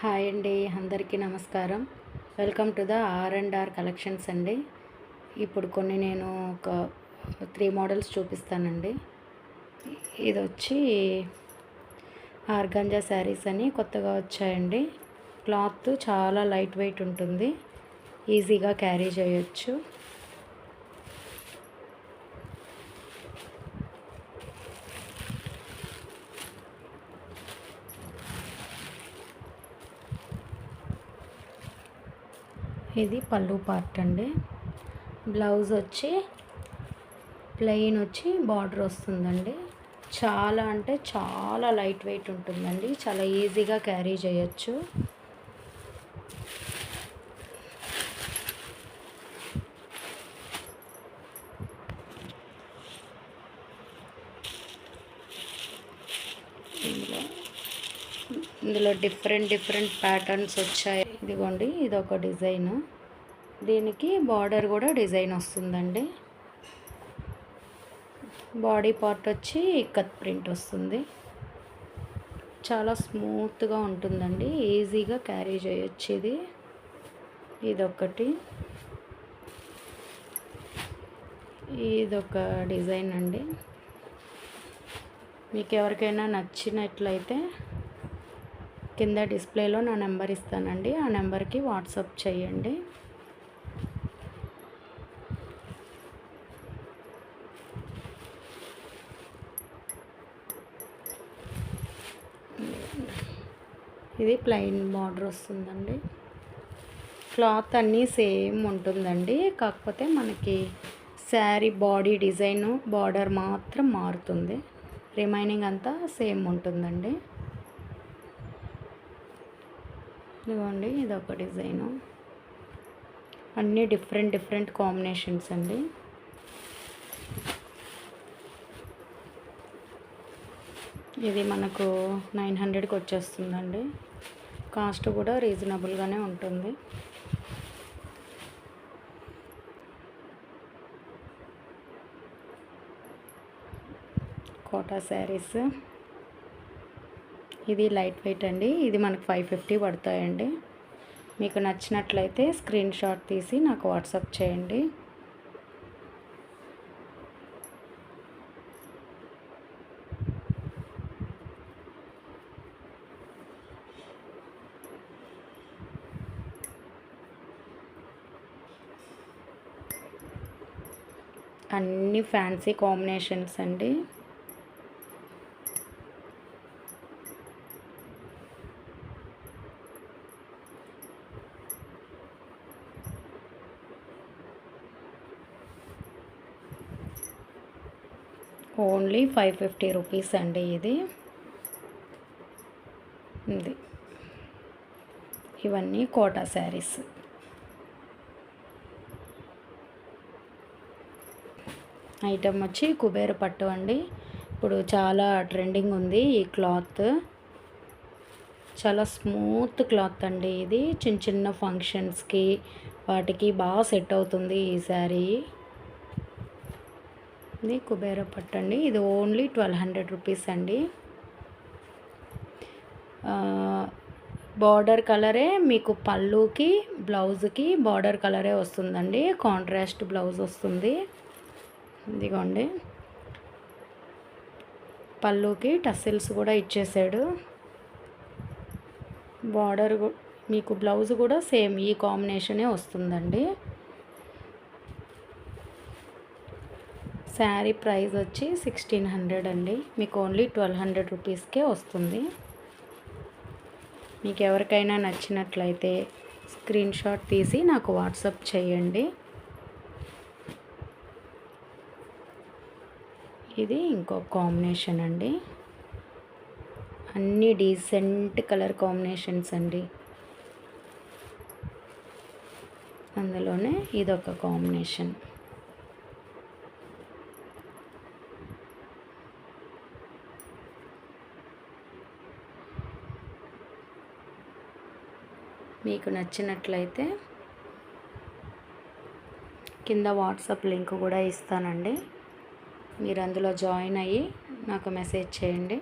Hi అండి, అందరికీ నమస్కారం. Welcome to the R&R collections అండి. ఇప్పుడు కొన్ని నేను ఒక 3 మోడల్స్ చూపిస్తానండి. ఇది వచ్చి ఆర్గాంజా శారీస్ అని కొత్తగా వచ్చాయండి. క్లాత్ చాలా లైట్ వెయిట్ ఉంటుంది, ఈజీగా క్యారీ చేయొచ్చు. ఇది పళ్ళు పార్ట్ అండి. బ్లౌజ్ వచ్చి ప్లెయిన్ వచ్చి బార్డర్ వస్తుందండి. చాలా అంటే చాలా లైట్ వెయిట్ ఉంటుందండి, చాలా ఈజీగా క్యారీ చేయొచ్చు. ఇందులో డిఫరెంట్ ప్యాటర్న్స్ వచ్చాయి. ఇదిగోండి, ఇది ఒక డిజైన్. దీనికి బార్డర్ కూడా డిజైన్ వస్తుందండి. బాడీ పార్ట్ వచ్చి ఇక్కత్ ప్రింట్ వస్తుంది. చాలా స్మూత్గా ఉంటుందండి, ఈజీగా క్యారీ చేయొచ్చు. ఇదొకటి. ఇదొక డిజైన్ అండి. మీకు ఎవరికైనా నచ్చినట్లయితే కింద డిస్ప్లేలో నా నెంబర్ ఇస్తానండి, ఆ నెంబర్కి వాట్సాప్ చేయండి. ఇది ప్లెయిన్ బార్డర్ వస్తుందండి. క్లాత్ అన్నీ సేమ్ ఉంటుందండి, కాకపోతే మనకి శారీ బాడీ డిజైను బార్డర్ మాత్రం మారుతుంది. రిమైనింగ్ అంతా సేమ్ ఉంటుందండి. ఇదిగోండి, ఇదొక డిజైను. అన్నీ డిఫరెంట్ కాంబినేషన్స్ అండి. ఇది మనకు 900కి వచ్చేస్తుందండి. కాస్ట్ కూడా రీజనబుల్గానే ఉంటుంది. కోటా శారీస్. ఇది లైట్ వెయిట్ అండి. ఇది మనకు 550 పడతాయండి. మీకు నచ్చినట్లయితే స్క్రీన్ షాట్ తీసి నాకు వాట్సాప్ చేయండి. అన్ని ఫ్యాన్సీ కాంబినేషన్స్ అండి. ఓన్లీ 550 రూపీస్ అండి. ఇది ఇవన్నీ కోటా శారీస్. ఐటమ్ వచ్చి కుబేర పట్టు అండి. ఇప్పుడు చాలా ట్రెండింగ్ ఉంది ఈ క్లాత్. చాలా స్మూత్ క్లాత్ అండి. ఇది చిన్న ఫంక్షన్స్కి వాటికి బాగా సెట్ అవుతుంది ఈ శారీ. ఇది కుబేర పట్టు అండి. ఇది ఓన్లీ 1200 రూపీస్ అండి. బార్డర్ కలరే మీకు పళ్ళుకి బ్లౌజ్కి బార్డర్ కలరే వస్తుందండి. కాంట్రాస్ట్ బ్లౌజ్ వస్తుంది. ఇదిగోండి, పళ్ళుకి టసిల్స్ కూడా ఇచ్చేసాడు. బార్డర్ మీకు బ్లౌజ్ కూడా సేమ్ ఈ కాంబినేషనే వస్తుందండి. శారీ ప్రైస్ వచ్చి 1600 అండి. మీకు ఓన్లీ 1200 రూపీస్కే వస్తుంది. మీకు ఎవరికైనా నచ్చినట్లయితే స్క్రీన్ షాట్ తీసి నాకు వాట్సాప్ చేయండి. ఇది ఇంకో కాంబినేషన్ అండి. అన్నీ డీసెంట్ కలర్ కాంబినేషన్స్ అండి. అందులోనే ఇదొక కాంబినేషన్. మీకు నచ్చినట్లయితే కింద వాట్సాప్ లింక్ కూడా ఇస్తానండి. మీరు అందులో జాయిన్ అయ్యి నాకు మెసేజ్ చేయండి.